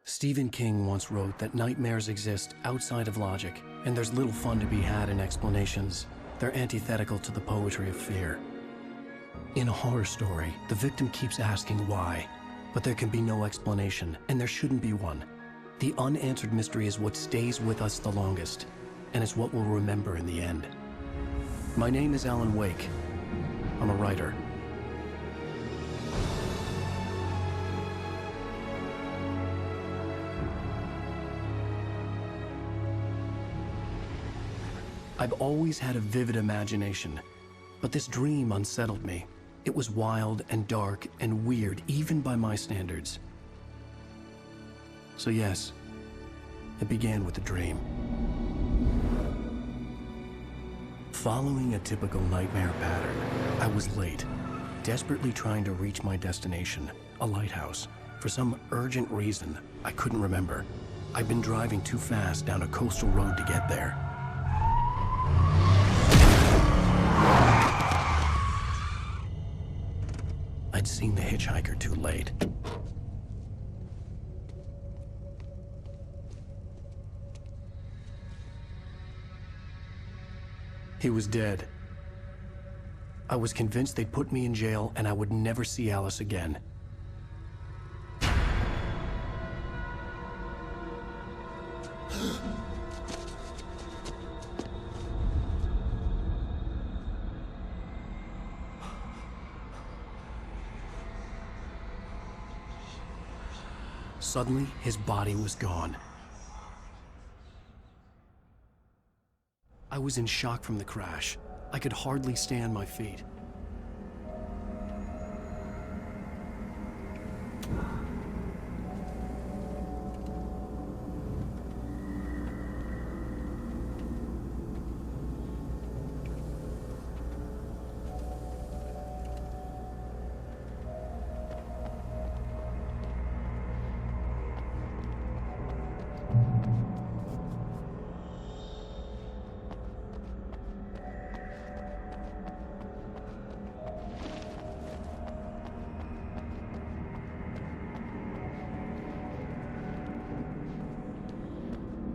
Stephen King once wrote that nightmares exist outside of logic, and there's little fun to be had in explanations. They're antithetical to the poetry of fear. In a horror story, the victim keeps asking why, but there can be no explanation, and there shouldn't be one. The unanswered mystery is what stays with us the longest, and it's what we'll remember in the end. My name is Alan Wake. I'm a writer. I've always had a vivid imagination, but this dream unsettled me. It was wild and dark and weird, even by my standards. So yes, it began with a dream. Following a typical nightmare pattern, I was late, desperately trying to reach my destination, a lighthouse. For some urgent reason, I couldn't remember. I'd been driving too fast down a coastal road to get there. I'd seen the hitchhiker too late. He was dead. I was convinced they'd put me in jail and I would never see Alice again. Suddenly, his body was gone. I was in shock from the crash. I could hardly stay on my feet.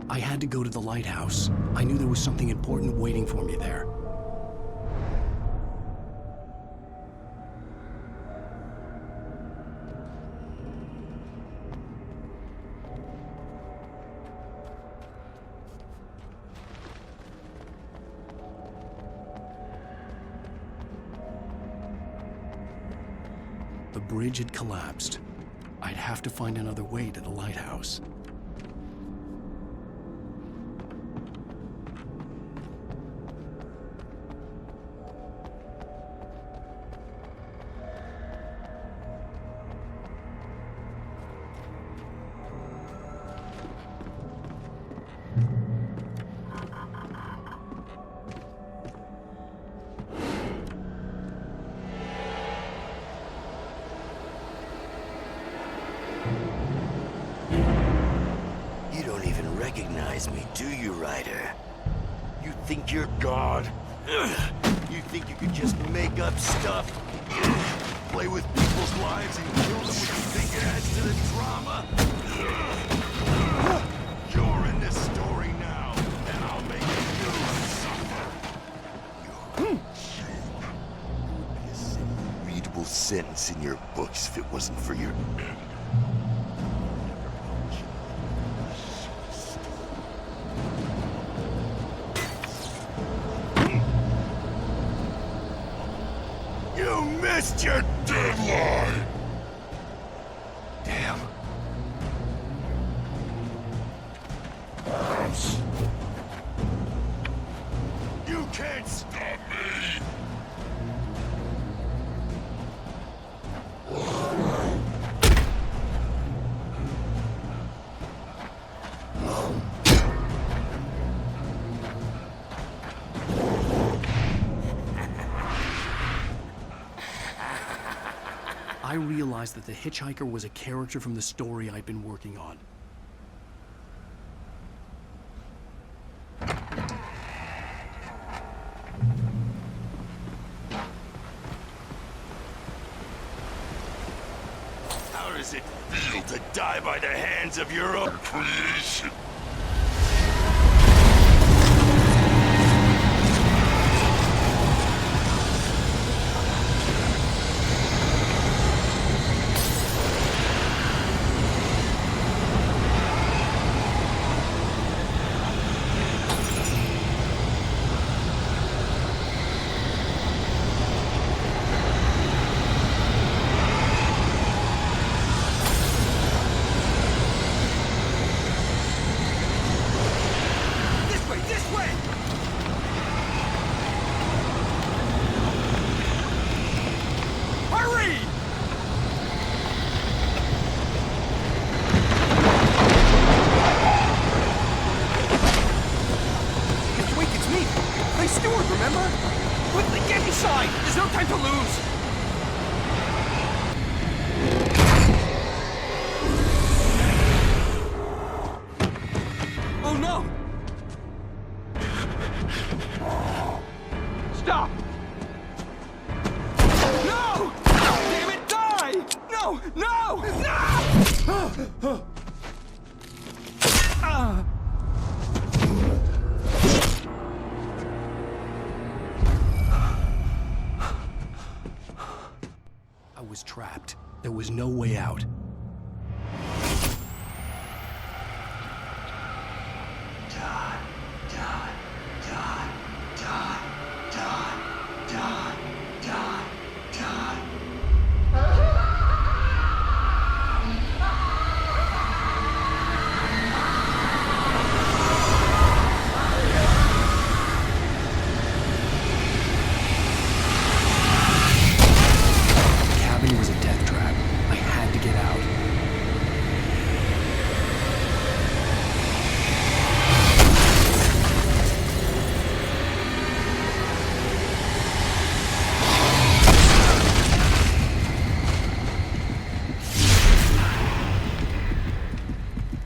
I had to go to the lighthouse. I knew there was something important waiting for me there. The bridge had collapsed. I'd have to find another way to the lighthouse. Recognize me, do you, Ryder? You think you're God? You think you could just make up stuff? Play with people's lives and kill them when you think it adds to the drama? You're in this story now, and I'll make you suffer. You'd be a readable sentence in your books if it wasn't for your... You missed your deadline! Damn. You can't stop me! I realized that the hitchhiker was a character from the story I'd been working on. How does it feel to die by the hands of your own creation? There's no time to lose! Oh no! Stop! No! Damn it, die! No! No! No! I was trapped. There was no way out. It was a death trap. I had to get out.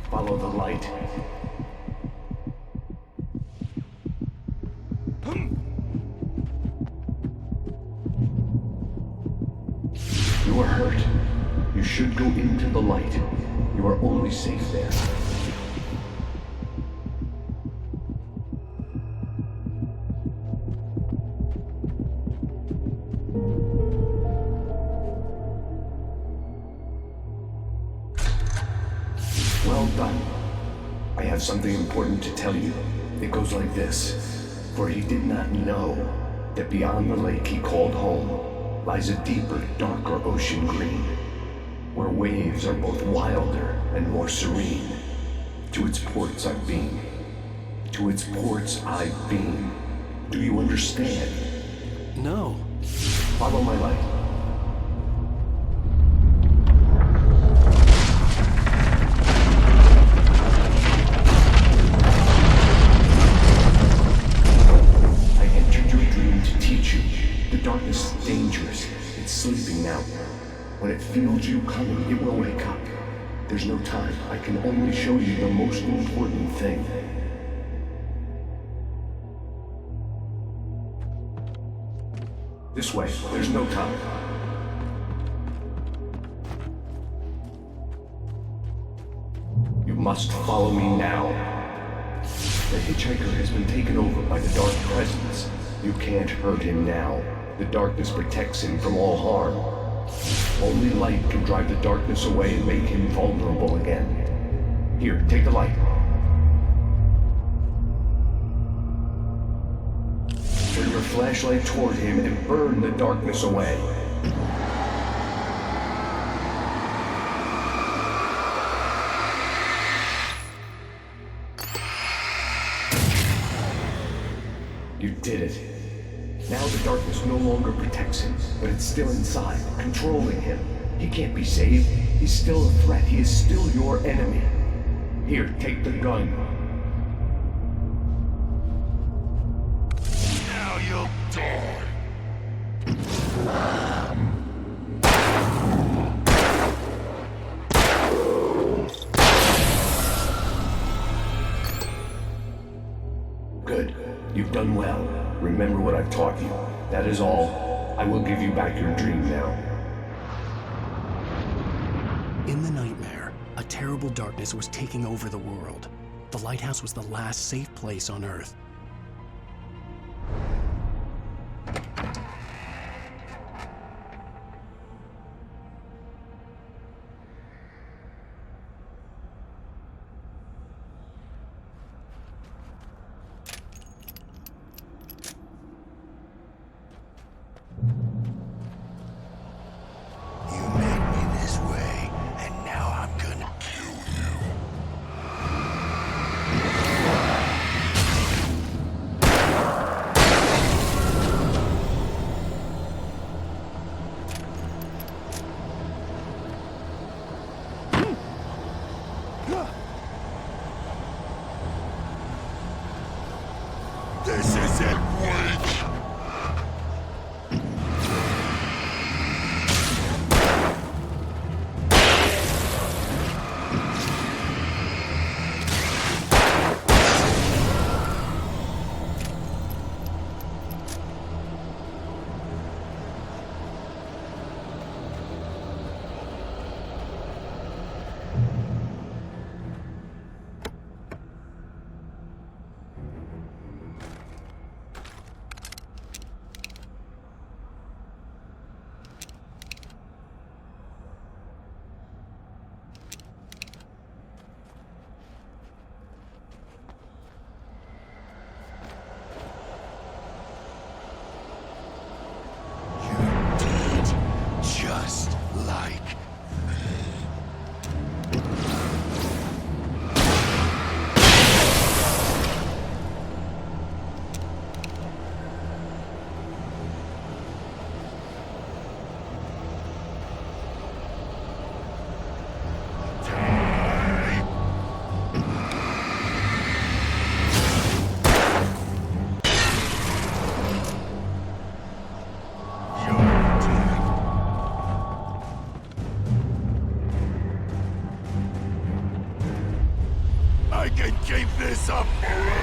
Follow the light. You are hurt. You should go into the light. You are only safe there. Well done. I have something important to tell you. It goes like this. For he did not know that beyond the lake he called home lies a deeper, darker ocean green, where waves are both wilder and more serene. To its ports I've been. To its ports I've been. Do you understand? No. Follow my light. I entered your dream to teach you. The darkness is dangerous. It's sleeping now. When it feels you coming, it will wake up. There's no time. I can only show you the most important thing. This way. There's no time. You must follow me now. The hitchhiker has been taken over by the dark presence. You can't hurt him now. The darkness protects him from all harm. Only light can drive the darkness away and make him vulnerable again. Here, take the light. Turn your flashlight toward him and burn the darkness away. You did it. Now the darkness no longer protects him, but it's still inside, controlling him. He can't be saved. He's still a threat. He is still your enemy. Here, take the gun. Now you'll die. Good. You've done well. Remember what I've taught you. That is all. I will give you back your dream now. In the nightmare, a terrible darkness was taking over the world. The lighthouse was the last safe place on Earth. You made me this way, and now I'm gonna kill you. This isn't weak! Just like I can keep this up forever!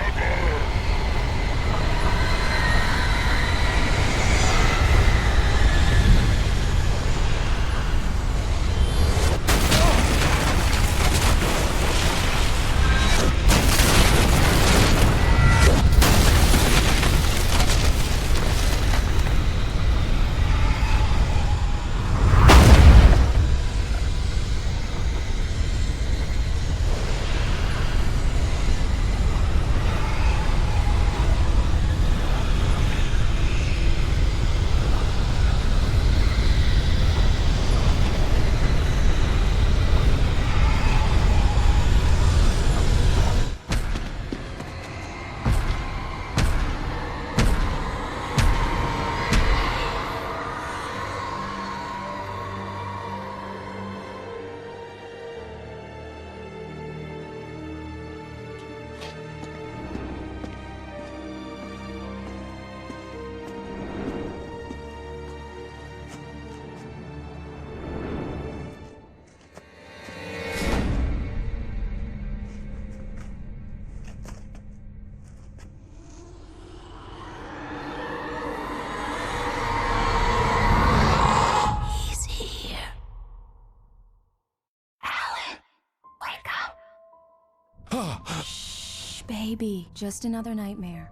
Shh, baby. Just another nightmare.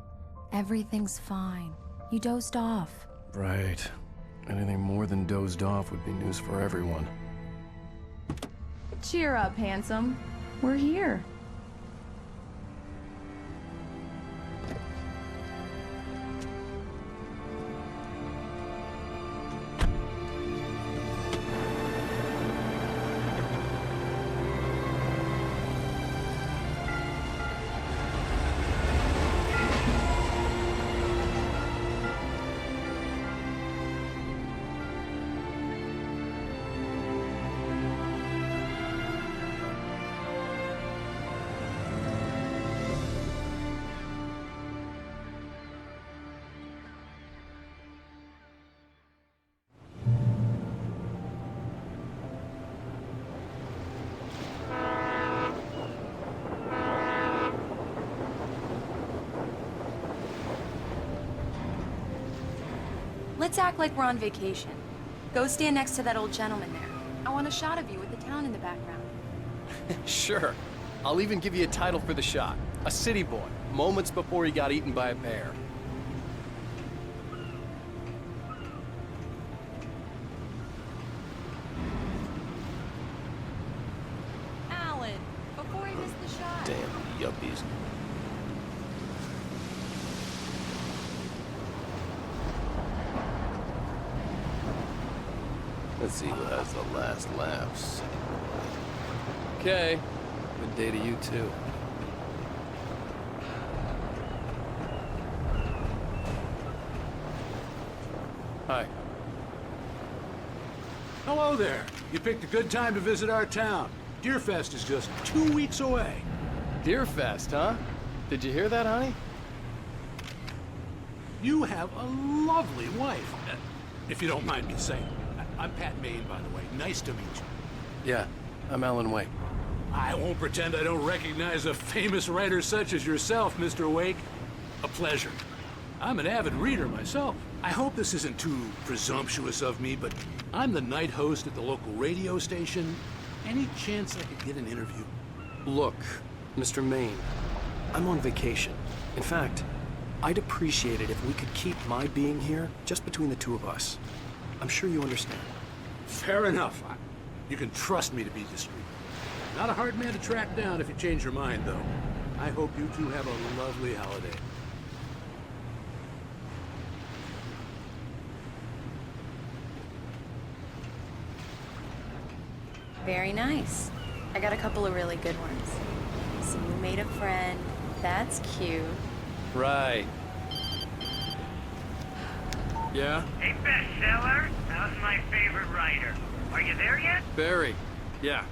Everything's fine. You dozed off. Right. Anything more than dozed off would be news for everyone. Cheer up, handsome. We're here. Let's act like we're on vacation. Go stand next to that old gentleman there. I want a shot of you with the town in the background. Sure. I'll even give you a title for the shot. A city boy, moments before he got eaten by a bear. Alan, before he missed the shot. Damn yuppies. Let's see who has the last laughs. Okay. Good day to you, too. Hi. Hello there. You picked a good time to visit our town. Deerfest is just 2 weeks away. Deerfest, huh? Did you hear that, honey? You have a lovely wife. If you don't mind me saying. I'm Pat Maine, by the way. Nice to meet you. Yeah, I'm Alan Wake. I won't pretend I don't recognize a famous writer such as yourself, Mr. Wake. A pleasure. I'm an avid reader myself. I hope this isn't too presumptuous of me, but I'm the night host at the local radio station. Any chance I could get an interview? Look, Mr. Maine, I'm on vacation. In fact, I'd appreciate it if we could keep my being here just between the two of us. I'm sure you understand. Fair enough. You can trust me to be discreet. Not a hard man to track down if you change your mind, though. I hope you two have a lovely holiday. Very nice. I got a couple of really good ones. So you made a friend. That's cute. Right. Yeah? Hey, bestseller, how's my favorite writer? Are you there yet? Barry. Yeah,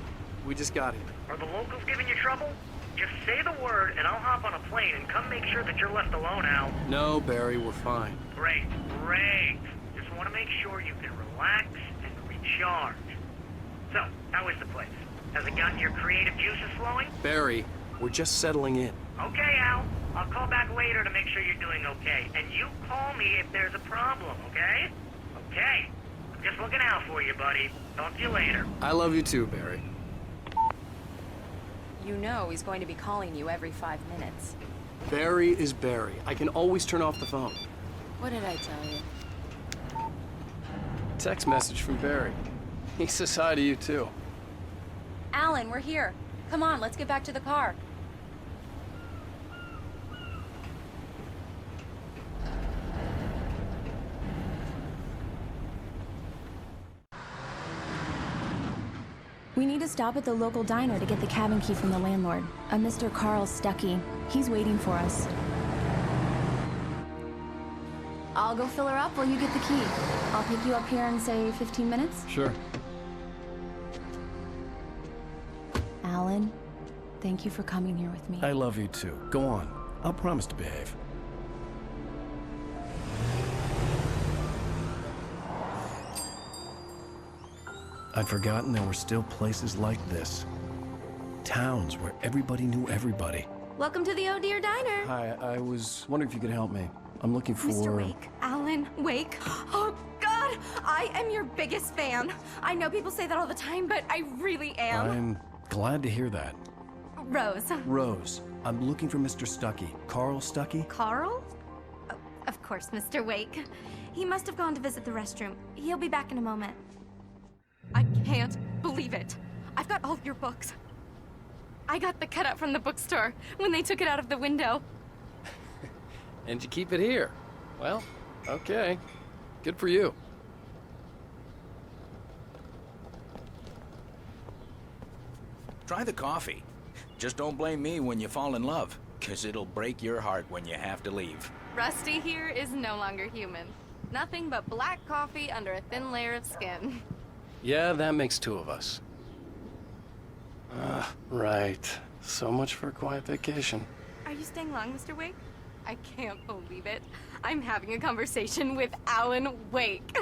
we just got here. Are the locals giving you trouble? Just say the word and I'll hop on a plane and come make sure that you're left alone, Al. No, Barry, we're fine. Great, great. Just want to make sure you can relax and recharge. So, how is the place? Has it gotten your creative juices flowing? Barry, we're just settling in. Okay, Al. I'll call back later to make sure you're doing okay. And you call me if there's a problem, okay? Okay. I'm just looking out for you, buddy. Talk to you later. I love you too, Barry. You know he's going to be calling you every 5 minutes. Barry is Barry. I can always turn off the phone. What did I tell you? Text message from Barry. He says hi to you too. Alan, we're here. Come on, let's get back to the car. We need to stop at the local diner to get the cabin key from the landlord, a Mr. Carl Stuckey. He's waiting for us. I'll go fill her up while you get the key. I'll pick you up here in, say, 15 minutes? Sure. Alan, thank you for coming here with me. I love you too. Go on. I'll promise to behave. I'd forgotten there were still places like this. Towns where everybody knew everybody. Welcome to the Oh Dear Diner. Hi, I was wondering if you could help me. I'm looking for... Mr. Wake. Alan Wake. Oh, God! I am your biggest fan. I know people say that all the time, but I really am. I'm glad to hear that. Rose. Rose, I'm looking for Mr. Stuckey. Carl Stuckey? Carl? Oh, of course, Mr. Wake. He must have gone to visit the restroom. He'll be back in a moment. I can't believe it. I've got all your books. I got the cutout from the bookstore when they took it out of the window. And you keep it here. Well, okay. Good for you. Try the coffee. Just don't blame me when you fall in love, 'cause it'll break your heart when you have to leave. Rusty here is no longer human. Nothing but black coffee under a thin layer of skin. Yeah, that makes two of us. Right. So much for a quiet vacation. Are you staying long, Mr. Wake? I can't believe it. I'm having a conversation with Alan Wake.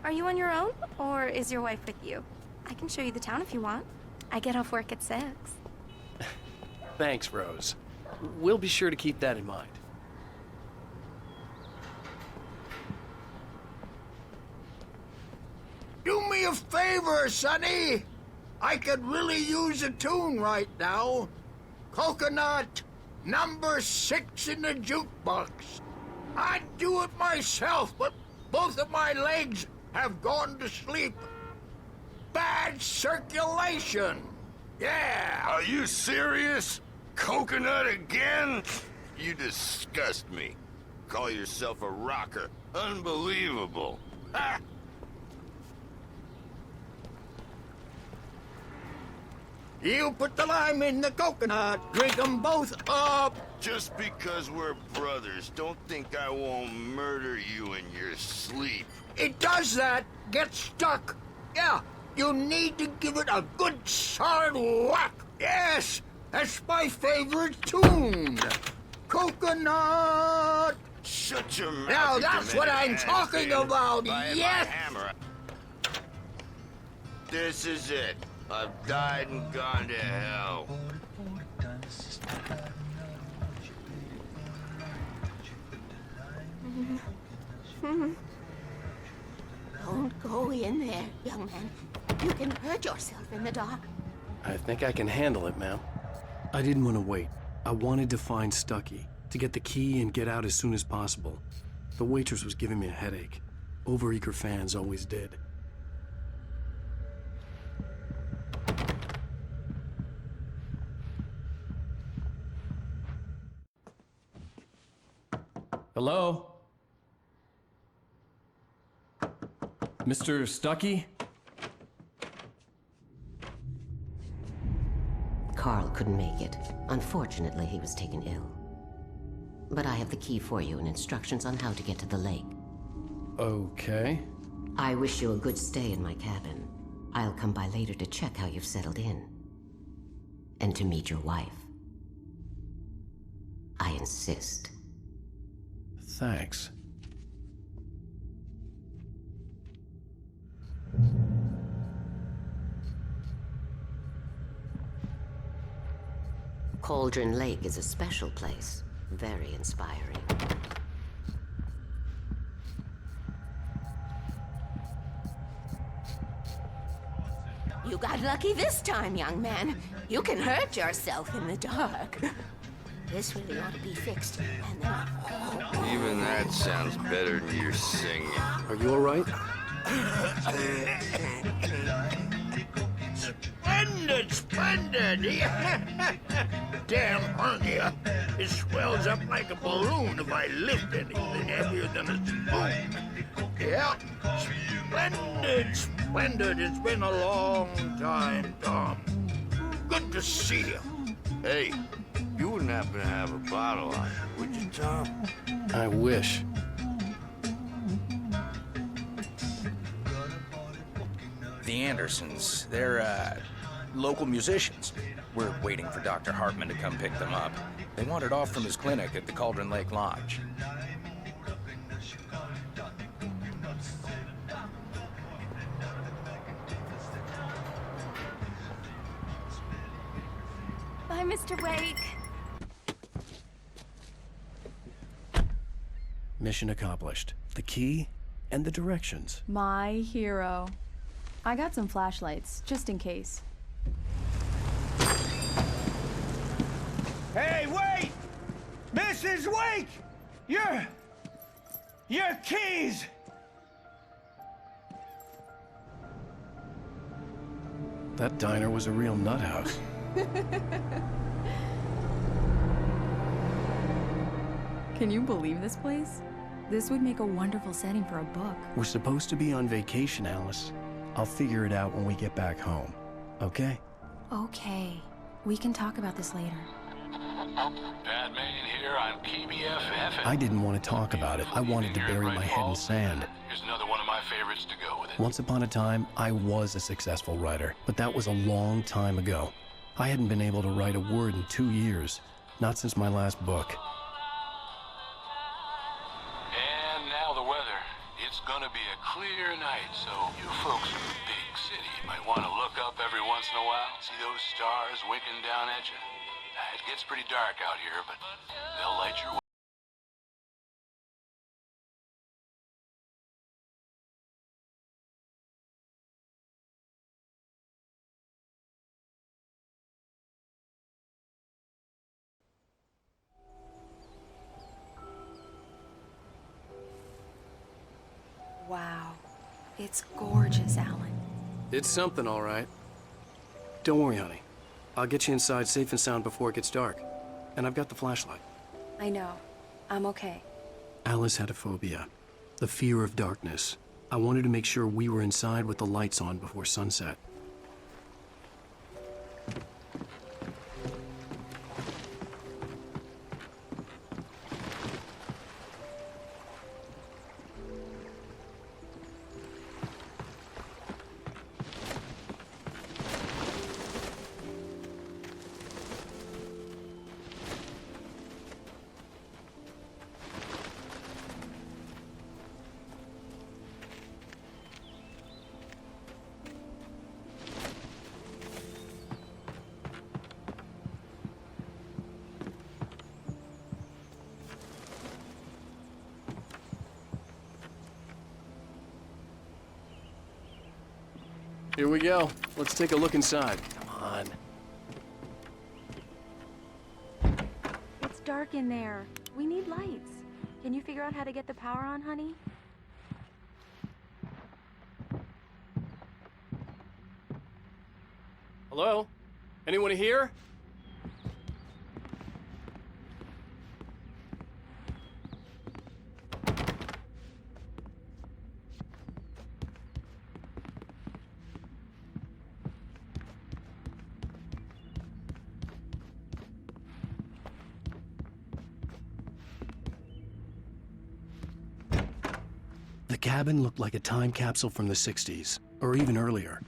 Are you on your own, or is your wife with you? I can show you the town if you want. I get off work at 6. Thanks, Rose. We'll be sure to keep that in mind. me a favor, Sonny. I could really use a tune right now. Coconut, number 6 in the jukebox. I'd do it myself, but both of my legs have gone to sleep. Bad circulation. Yeah. Are you serious? Coconut again? You disgust me. Call yourself a rocker. Unbelievable. Ha! You put the lime in the coconut. Drink them both up. Just because we're brothers, don't think I won't murder you in your sleep. It does that. Get stuck. Yeah, you need to give it a good solid whack. Yes, that's my favorite tune. Coconut. Shut your mouth. Now you that's what I'm demented talking ass-man. about. If I had my Yes. hammer, this is it. I've died and gone to hell. Don't go in there, young man. You can hurt yourself in the dark. I think I can handle it, ma'am. I didn't want to wait. I wanted to find Stucky, to get the key and get out as soon as possible. The waitress was giving me a headache. Overeager fans always did. Hello? Mr. Stucky? Carl couldn't make it. Unfortunately, he was taken ill. But I have the key for you and instructions on how to get to the lake. Okay. I wish you a good stay in my cabin. I'll come by later to check how you've settled in. And to meet your wife. I insist. Thanks. Cauldron Lake is a special place. Very inspiring. You got lucky this time, young man. You can hurt yourself in the dark. This really ought to be fixed. And then... Even that sounds better than your singing. Are you all right? Splendid, splendid. Damn hernia. It swells up like a balloon if I lift anything heavier than a spoon. Yeah. Splendid, splendid. It's been a long time, Tom. Good to see you. Hey, you wouldn't happen to have a bottle on you, would you, Tom? I wish. The Andersons, they're, local musicians. We're waiting for Dr. Hartman to come pick them up. They wandered off from his clinic at the Cauldron Lake Lodge. Bye, Mr. Wake. Mission accomplished. The key and the directions. My hero. I got some flashlights, just in case. Hey, wait! Mrs. Wake! Your keys! That diner was a real nut house. Can you believe this place? This would make a wonderful setting for a book. We're supposed to be on vacation, Alice. I'll figure it out when we get back home. Okay? Okay. We can talk about this later. Batman here on KBFF. I didn't want to talk about it. I wanted to bury my head in sand. Here's another one of my favorites to go with it. Once upon a time, I was a successful writer, but that was a long time ago. I hadn't been able to write a word in 2 years, not since my last book. And now the weather. It's gonna be a clear night, so you folks in the big city might want to look up every once in a while, see those stars winking down at you. It gets pretty dark out here, but they'll light your way. It's gorgeous, Alan. It's something, all right. Don't worry, honey. I'll get you inside safe and sound before it gets dark. And I've got the flashlight. I know. I'm okay. Alice had a phobia. The fear of darkness. I wanted to make sure we were inside with the lights on before sunset. Here we go. Let's take a look inside. Come on. It's dark in there. We need lights. Can you figure out how to get the power on, honey? Hello? Anyone here? The cabin looked like a time capsule from the 60s, or even earlier.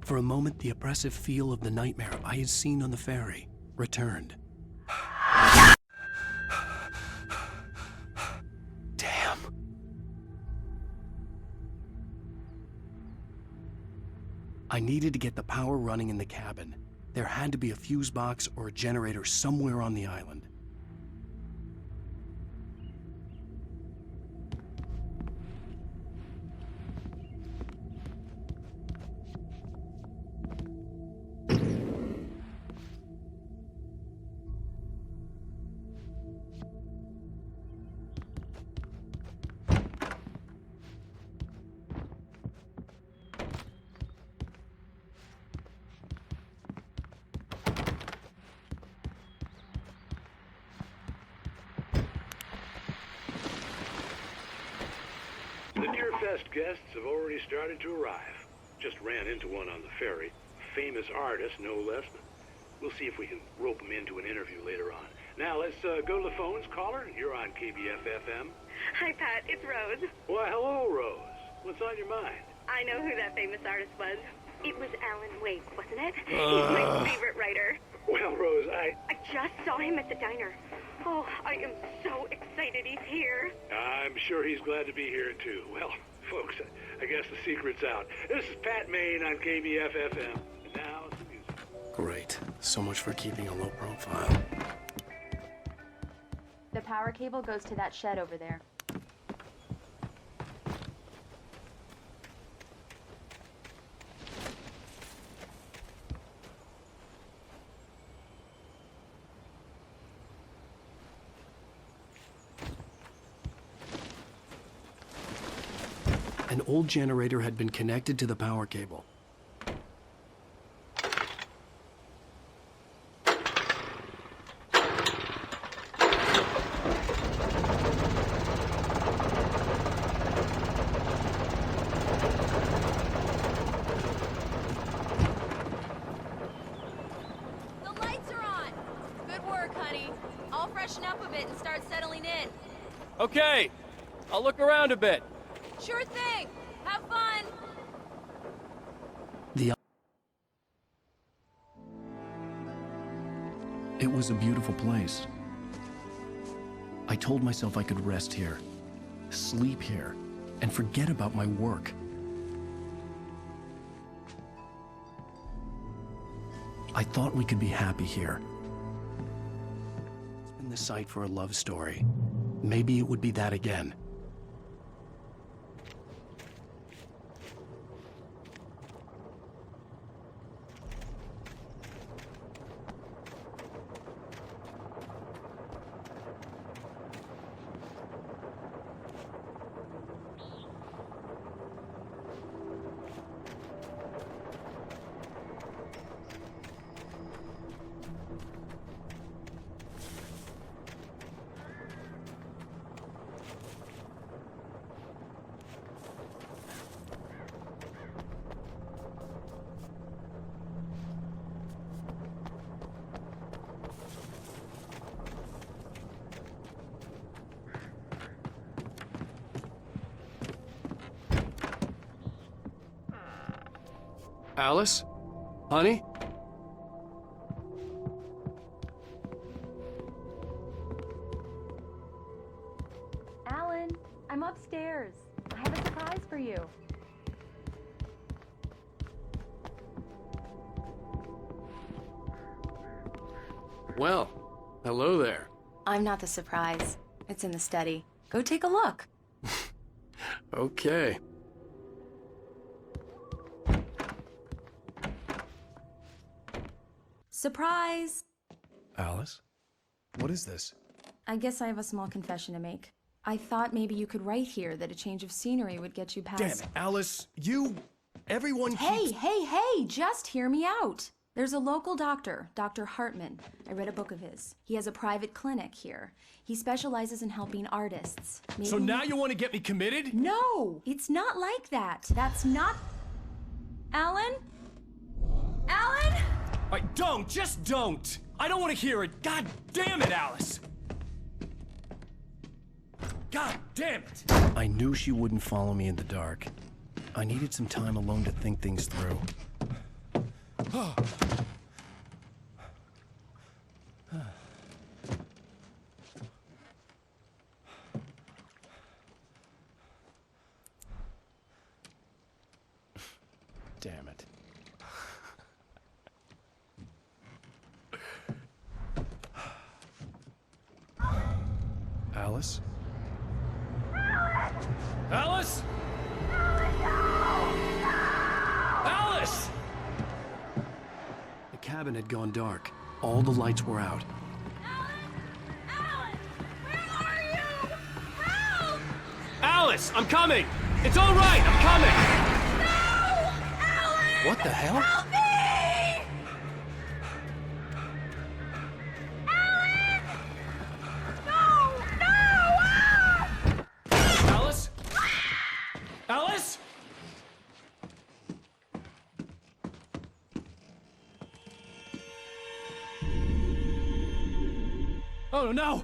For a moment, the oppressive feel of the nightmare I had seen on the ferry returned. Damn. I needed to get the power running in the cabin. There had to be a fuse box or a generator somewhere on the island. The Deerfest guests have already started to arrive. Just ran into one on the ferry. Famous artist, no less. We'll see if we can rope him into an interview later on. Now, let's go to the phones. Caller, you're on KBF-FM. Hi, Pat. It's Rose. Why, hello, Rose. What's on your mind? I know who that famous artist was. It was Alan Wake, wasn't it? He's my favorite writer. Well, Rose, I just saw him at the diner. Oh, I am so excited he's here. I'm sure he's glad to be here, too. Well, folks, I guess the secret's out. This is Pat Maine on KBF-FM. And now, some music. Great. So much for keeping a low profile. The power cable goes to that shed over there. An old generator had been connected to the power cable. The lights are on! Good work, honey. I'll freshen up a bit and start settling in. Okay, I'll look around a bit. Sure thing! Have fun! It was a beautiful place. I told myself I could rest here, sleep here, and forget about my work. I thought we could be happy here. It's been the site for a love story. Maybe it would be that again. Alice? Honey? Alan, I'm upstairs. I have a surprise for you. Well, hello there. I'm not the surprise. It's in the study. Go take a look. Okay. Surprise! Alice? What is this? I guess I have a small confession to make. I thought maybe you could write here that a change of scenery would get you past... Damn it, Alice, everyone Hey, hey, just hear me out. There's a local doctor, Dr. Hartman. I read a book of his. He has a private clinic here. He specializes in helping artists. Maybe... So now you want to get me committed? No, it's not like that. That's not... Alan? Alan? Just don't! I don't want to hear it! God damn it, Alice! God damn it! I knew she wouldn't follow me in the dark. I needed some time alone to think things through. Damn it. Alice? Alice? Alice! The cabin had gone dark. All the lights were out. Alice, I'm coming! It's all right, I'm coming! What the hell? Help me! Alice? Alice? Oh no!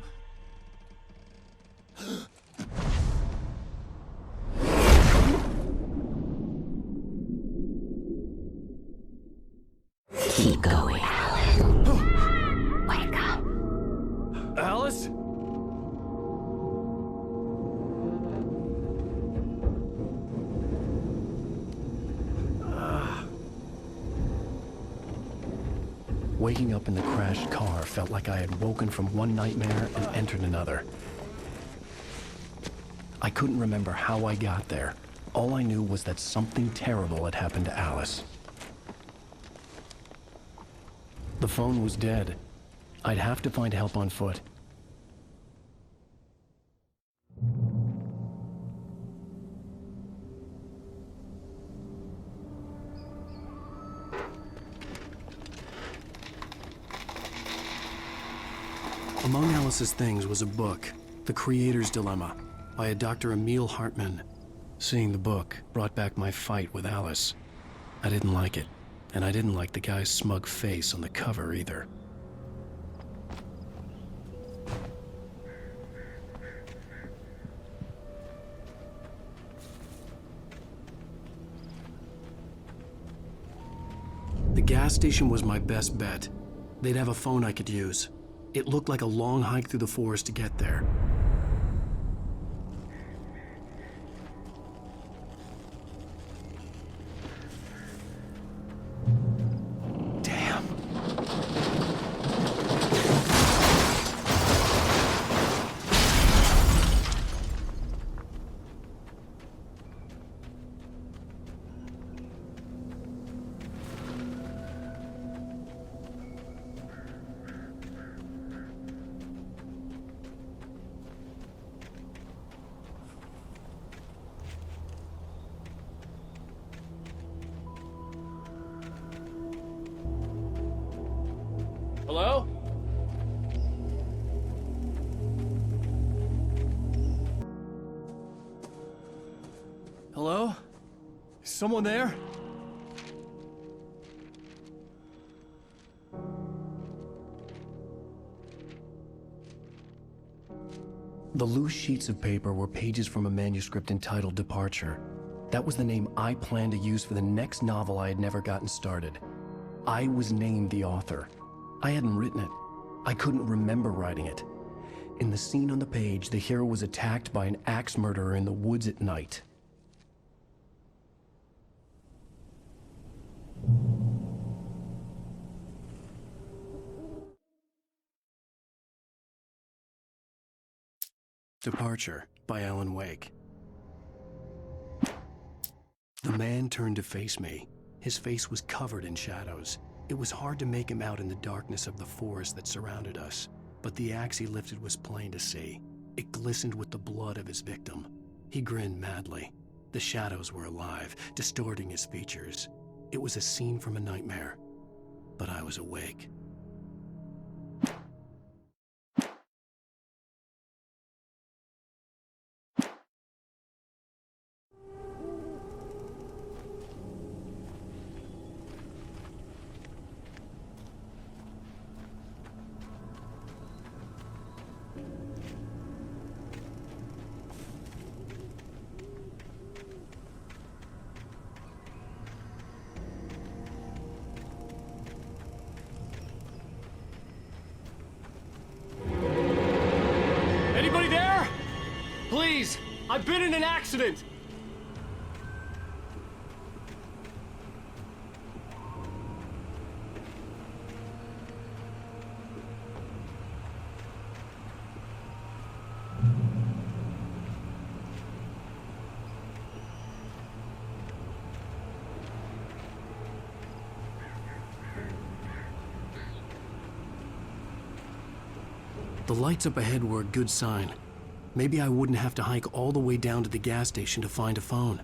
Keep going, Alan. Wake up. Alice? Waking up in the crashed car felt like I had woken from one nightmare and entered another. I couldn't remember how I got there. All I knew was that something terrible had happened to Alice. The phone was dead. I'd have to find help on foot. Among Alice's things was a book, The Creator's Dilemma, by a Dr. Emil Hartman. Seeing the book brought back my fight with Alice. I didn't like it, and I didn't like the guy's smug face on the cover either. The gas station was my best bet. They'd have a phone I could use. It looked like a long hike through the forest to get there. Damn. Hello? Hello? Is someone there? The loose sheets of paper were pages from a manuscript entitled Departure. That was the name I planned to use for the next novel I had never gotten started. I was named the author. I hadn't written it. I couldn't remember writing it. In the scene on the page, the hero was attacked by an axe murderer in the woods at night. Departure by Alan Wake. The man turned to face me. His face was covered in shadows. It was hard to make him out in the darkness of the forest that surrounded us, but the axe he lifted was plain to see. It glistened with the blood of his victim. He grinned madly. The shadows were alive, distorting his features. It was a scene from a nightmare, but I was awake. Anybody there? Please, I've been in an accident. The lights up ahead were a good sign. Maybe I wouldn't have to hike all the way down to the gas station to find a phone.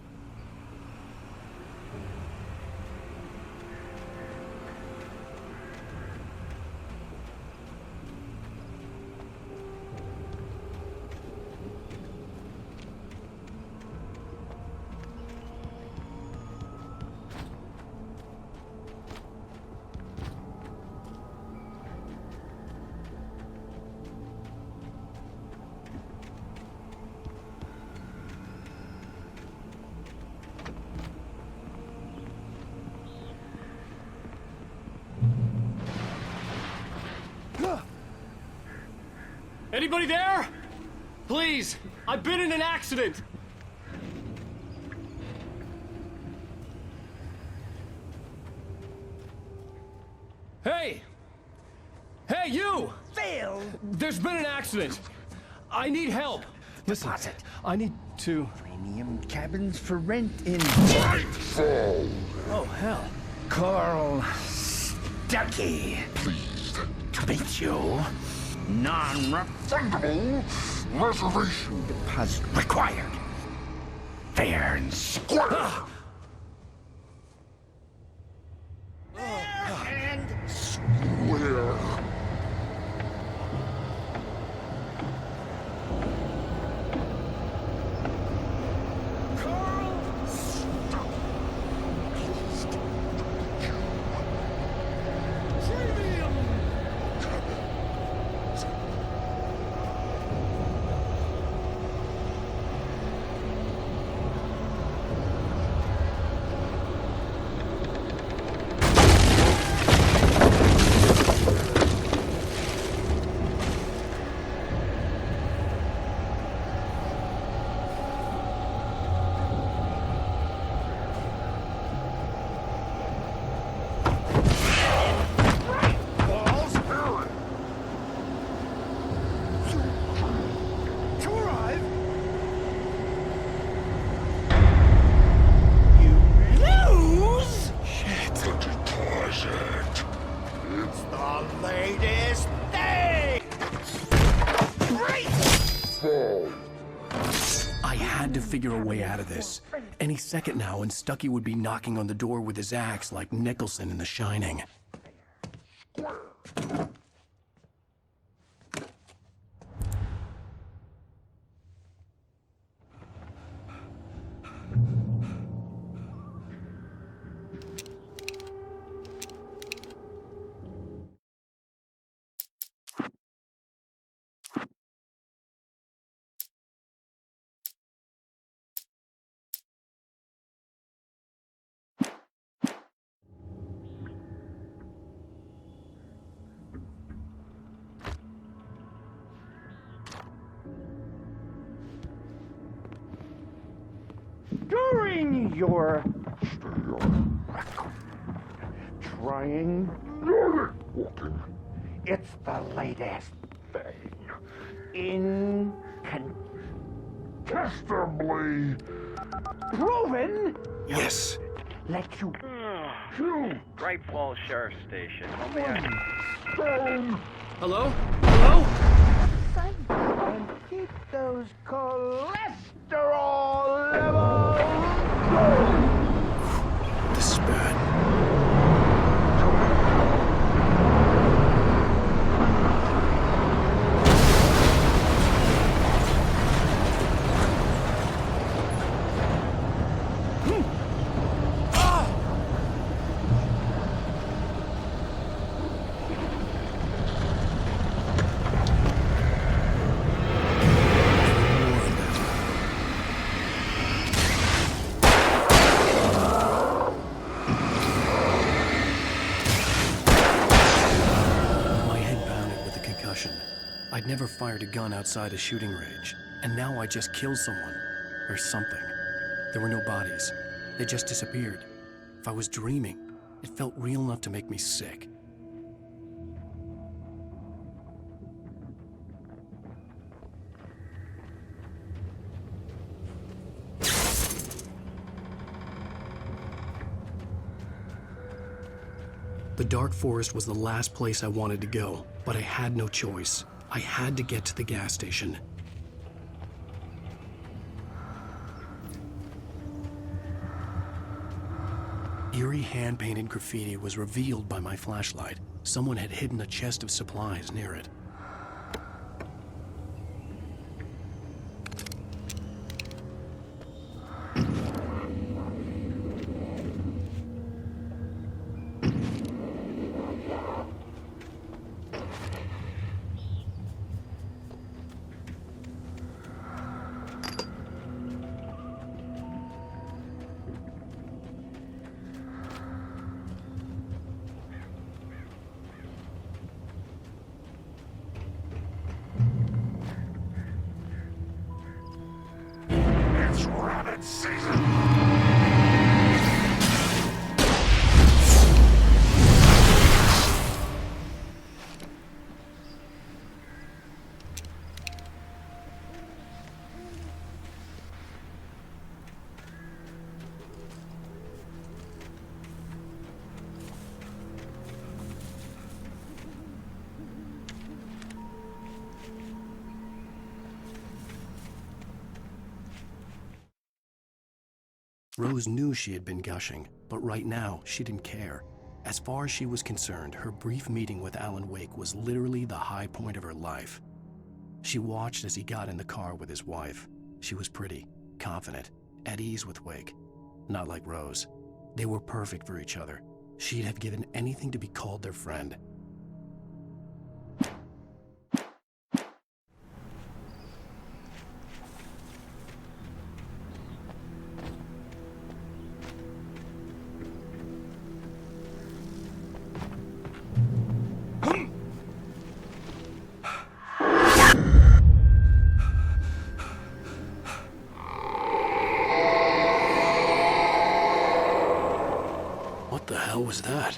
Anybody there? Please, I've been in an accident. Hey! Hey, you! Phil! There's been an accident. I need help. Listen, I need to... Premium cabins for rent in... Nightfall! Oh, hell. Carl Stuckey. Pleased To meet you. Non-refundable reservation deposit required. Fair and square. And square. Figure a way out of this. Any second now, and Stuckey would be knocking on the door with his axe like Nicholson in The Shining. on your record. Trying. It's the latest thing. Incontestably proven. Yes. Let you. Great Falls Sheriff Station. Stone. Hello? Hello? And keep those cholesterol levels low. This is bad. I'd never fired a gun outside a shooting range, and now I just killed someone. Or something. There were no bodies. They just disappeared. If I was dreaming, it felt real enough to make me sick. The dark forest was the last place I wanted to go, but I had no choice. I had to get to the gas station. Eerie hand-painted graffiti was revealed by my flashlight. Someone had hidden a chest of supplies near it. Rose knew she had been gushing, but right now, she didn't care. As far as she was concerned, her brief meeting with Alan Wake was literally the high point of her life. She watched as he got in the car with his wife. She was pretty, confident, at ease with Wake. Not like Rose. They were perfect for each other. She'd have given anything to be called their friend. What the hell was that?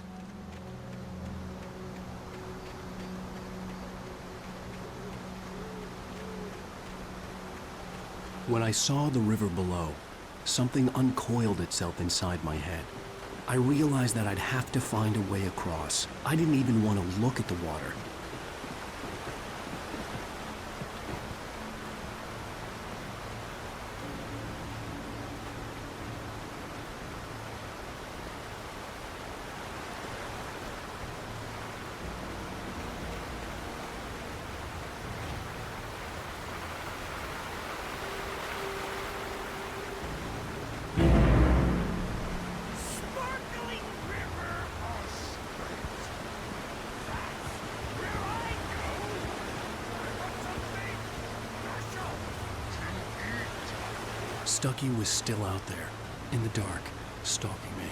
When I saw the river below, something uncoiled itself inside my head. I realized that I'd have to find a way across. I didn't even want to look at the water. Stucky was still out there, in the dark, stalking me.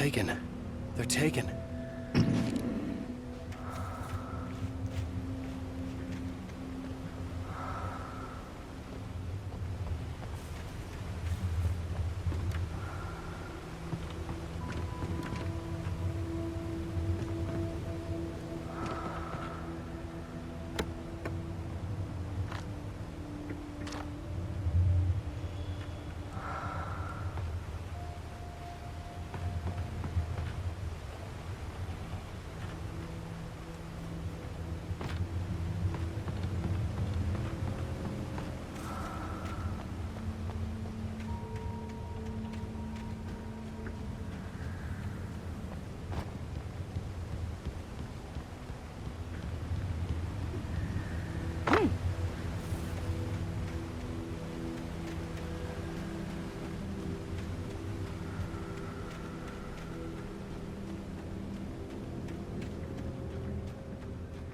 taken. They're taken.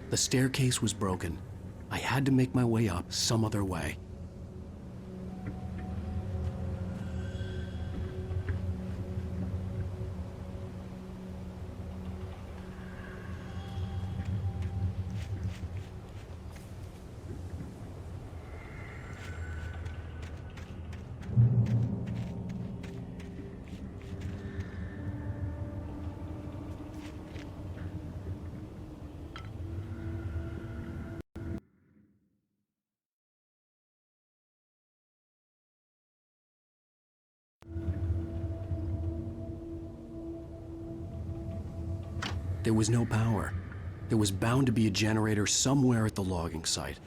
The staircase was broken. I had to make my way up some other way. There was no power. There was bound to be a generator somewhere at the logging site.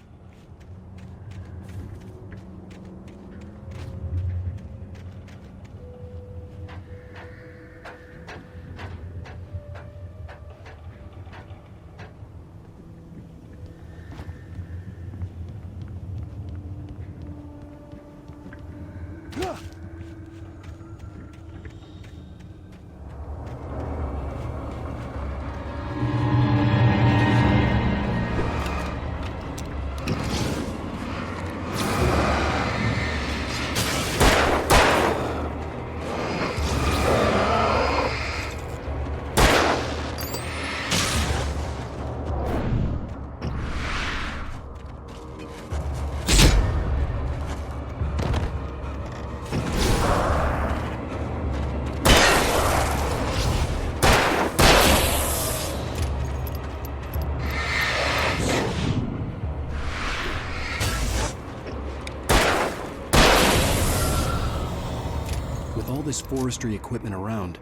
With all this forestry equipment around,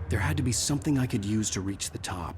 there had to be something I could use to reach the top.